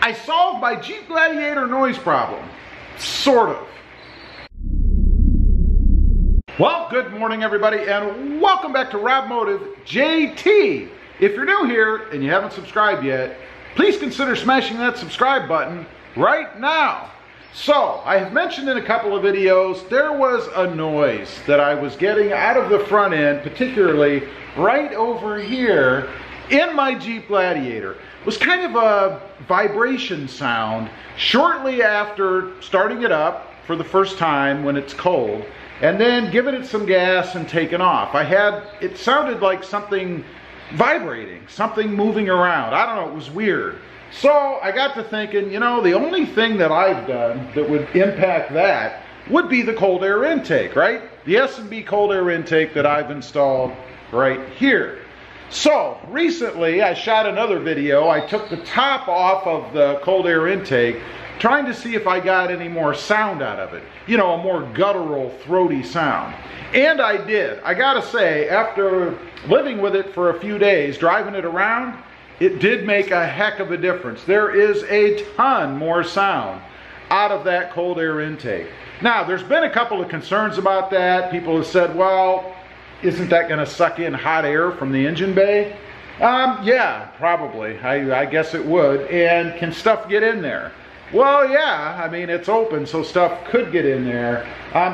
I solved my Jeep Gladiator noise problem. Sort of. Well, good morning everybody and welcome back to Rob Motive JT. If you're new here and you haven't subscribed yet, please consider smashing that subscribe button right now. So, I have mentioned in a couple of videos, there was a noise that I was getting out of the front end, particularly right over here in my Jeep Gladiator. It was kind of a vibration sound shortly after starting it up for the first time when it's cold, and then giving it some gas and taking off. It sounded like something vibrating, something moving around. I don't know, it was weird. So I got to thinking, you know, the only thing that I've done that would impact that would be the cold air intake, right? The S&B cold air intake that I've installed right here. So recently I shot another video. I took the top off of the cold air intake, trying to see if I got any more sound out of it. You know, a more guttural, throaty sound. And I did. I gotta say, after living with it for a few days, driving it around, it did make a heck of a difference. There is a ton more sound out of that cold air intake. Now, there's been a couple of concerns about that. People have said, well, isn't that going to suck in hot air from the engine bay? Yeah, probably. I guess it would. And can stuff get in there? Well, yeah. I mean, it's open, so stuff could get in there.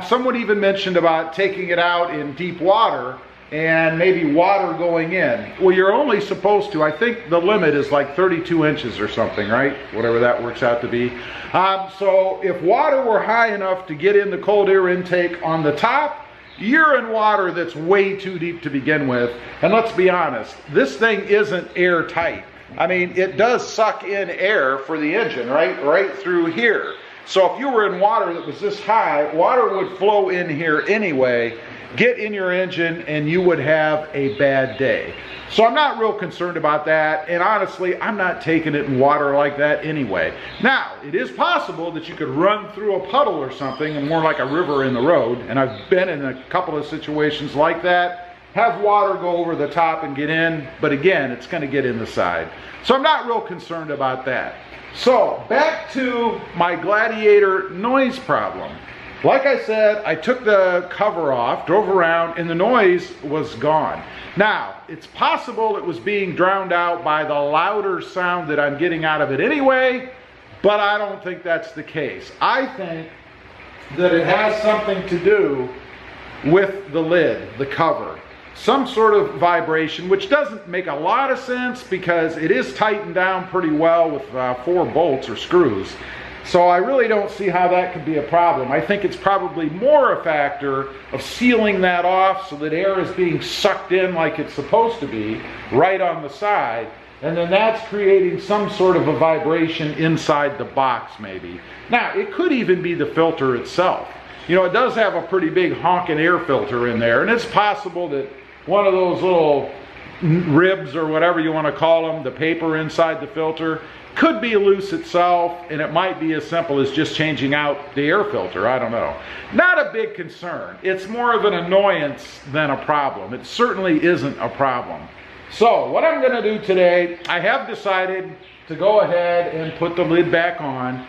Someone even mentioned about taking it out in deep water and maybe water going in. Well, you're only supposed to, I think the limit is like 32 inches or something, right? Whatever that works out to be. So if water were high enough to get in the cold air intake on the top, you're in water that's way too deep to begin with. And let's be honest, this thing isn't airtight. I mean, it does suck in air for the engine, right? Right through here. So if you were in water that was this high, water would flow in here anyway, get in your engine, and you would have a bad day. So I'm not real concerned about that, and honestly, I'm not taking it in water like that anyway. Now, it is possible that you could run through a puddle or something, and more like a river in the road, and I've been in a couple of situations like that, have water go over the top and get in, but again, it's going to get in the side. So I'm not real concerned about that. So, back to my Gladiator noise problem. Like I said, I took the cover off, drove around, and the noise was gone. Now, it's possible it was being drowned out by the louder sound that I'm getting out of it anyway, but I don't think that's the case. I think that it has something to do with the lid, the cover. Some sort of vibration, which doesn't make a lot of sense because it is tightened down pretty well with 4 bolts or screws. So I really don't see how that could be a problem. I think it's probably more a factor of sealing that off so that air is being sucked in like it's supposed to be, right on the side. And then that's creating some sort of a vibration inside the box maybe. Now, it could even be the filter itself. You know, it does have a pretty big honking air filter in there, and it's possible that one of those little ribs or whatever you want to call them, the paper inside the filter, could be loose itself, and it might be as simple as just changing out the air filter. I don't know. Not a big concern. It's more of an annoyance than a problem. It certainly isn't a problem. So what I'm going to do today, I have decided to go ahead and put the lid back on,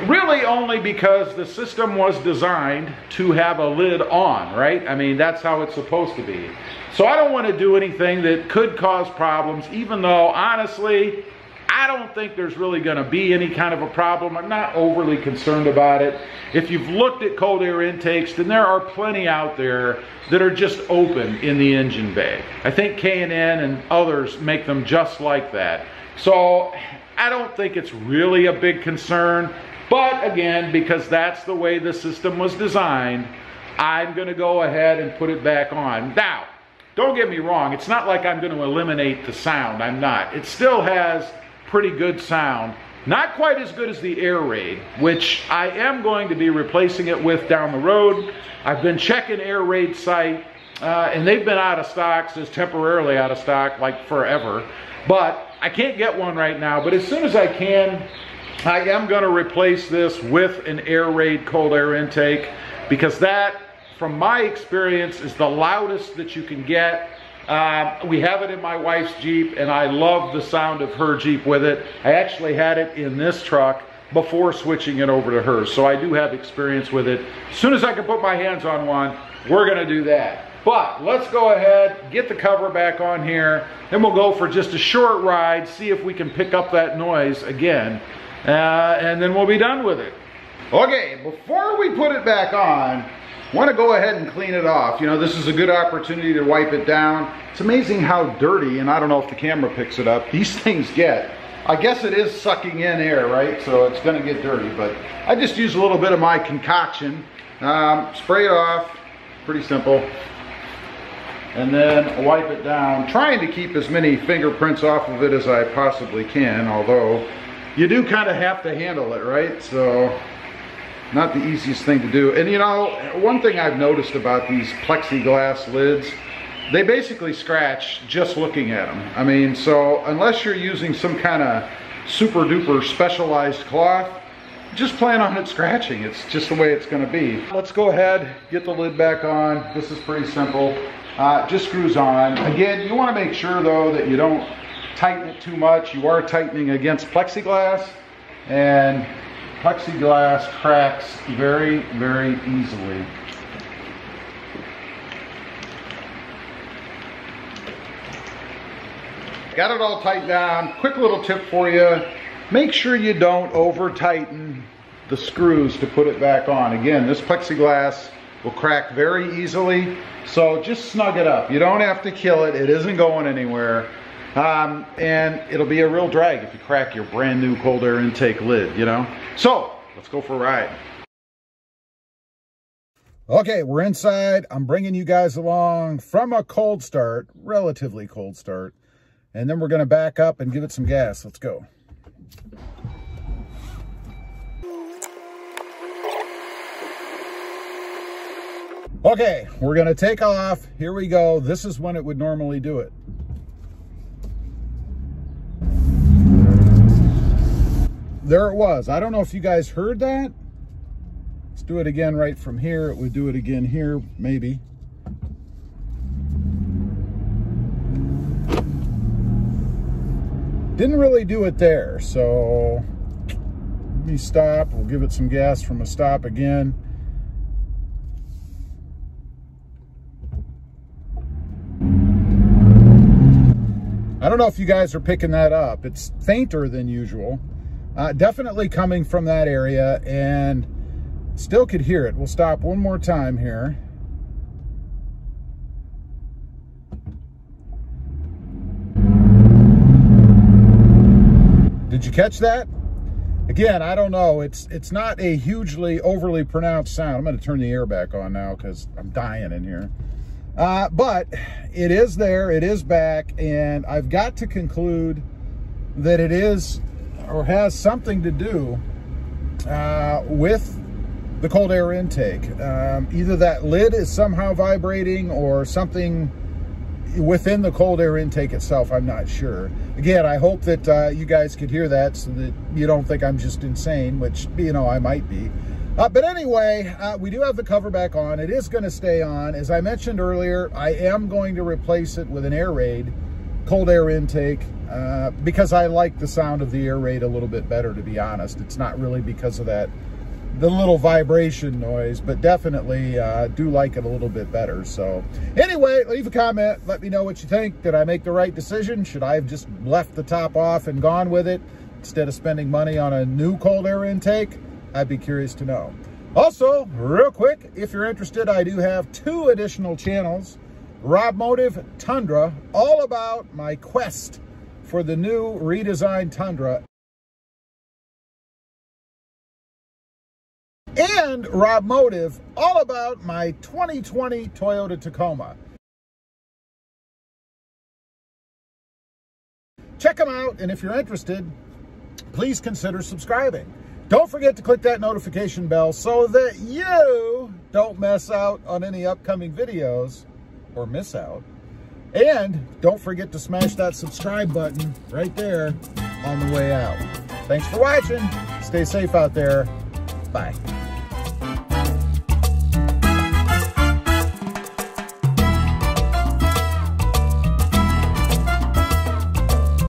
really only because the system was designed to have a lid on, right? I mean, that's how it's supposed to be. So I don't want to do anything that could cause problems, even though honestly, I don't think there's really going to be any kind of a problem. I'm not overly concerned about it. If you've looked at cold air intakes, then there are plenty out there that are just open in the engine bay. I think K&N and others make them just like that. So I don't think it's really a big concern. But again, because that's the way the system was designed, I'm going to go ahead and put it back on. Now, don't get me wrong. It's not like I'm going to eliminate the sound. I'm not. It still has pretty good sound. Not quite as good as the Air Raid, which I am going to be replacing it with down the road. I've been checking Air Raid's site, and they've been out of stock, says temporarily out of stock, like forever. But I can't get one right now, but as soon as I can, I am going to replace this with an Air Raid cold air intake, because that, from my experience, is the loudest that you can get, We have it in my wife's Jeep, and I love the sound of her Jeep with it. I actually had it in this truck before switching it over to hers, so I do have experience with it. As soon as I can put my hands on one, we're gonna do that. But let's go ahead, get the cover back on here, then we'll go for just a short ride, see if we can pick up that noise again, and then we'll be done with it. Okay, before we put it back on, I want to go ahead and clean it off. You know, this is a good opportunity to wipe it down. It's amazing how dirty, and I don't know if the camera picks it up, these things get. I guess it is sucking in air, right? So it's gonna get dirty, but I just use a little bit of my concoction. Spray it off, pretty simple. And then wipe it down, trying to keep as many fingerprints off of it as I possibly can, although you do kind of have to handle it, right? So, not the easiest thing to do. And you know, one thing I've noticed about these plexiglass lids, they basically scratch just looking at them. I mean, so unless you're using some kind of super duper specialized cloth, just plan on it scratching. It's just the way it's gonna be. Let's go ahead, get the lid back on. This is pretty simple. Just screws on. Again, you wanna make sure though that you don't tighten it too much. You are tightening against plexiglass, and plexiglass cracks very, very easily. Got it all tightened down. Quick little tip for you. Make sure you don't over tighten the screws to put it back on. Again, this plexiglass will crack very easily, so just snug it up. You don't have to kill it. It isn't going anywhere. And it'll be a real drag if you crack your brand new cold air intake lid, you know? So, let's go for a ride. Okay, we're inside. I'm bringing you guys along from a cold start, relatively cold start. And then we're gonna back up and give it some gas. Let's go. Okay, we're gonna take off. Here we go. This is when it would normally do it. There it was. I don't know if you guys heard that. Let's do it again right from here. It would do it again here, maybe. Didn't really do it there, so let me stop. We'll give it some gas from a stop again. I don't know if you guys are picking that up. It's fainter than usual. Definitely coming from that area, and still could hear it. We'll stop one more time here. Did you catch that? Again, I don't know. It's not a hugely overly pronounced sound. I'm going to turn the air back on now because I'm dying in here. But it is there. It is back. And I've got to conclude that it is or has something to do with the cold air intake. Either that lid is somehow vibrating or something within the cold air intake itself. I'm not sure. Again, I hope that you guys could hear that so that you don't think I'm just insane, which, you know, I might be. But anyway, we do have the cover back on. It is going to stay on. As I mentioned earlier, I am going to replace it with an air raid cold air intake because I like the sound of the air raid a little bit better, to be honest. It's not really because of that, the little vibration noise, but definitely do like it a little bit better. So anyway, leave a comment. Let me know what you think. Did I make the right decision? Should I have just left the top off and gone with it instead of spending money on a new cold air intake? I'd be curious to know. Also, real quick, if you're interested, I do have 2 additional channels. Rob Motive Tundra, all about my quest for the new redesigned Tundra. And Rob Motive, all about my 2020 Toyota Tacoma. Check them out, and if you're interested, please consider subscribing. Don't forget to click that notification bell so that you don't miss out on any upcoming videos or miss out. And don't forget to smash that subscribe button right there on the way out. Thanks for watching. Stay safe out there. Bye.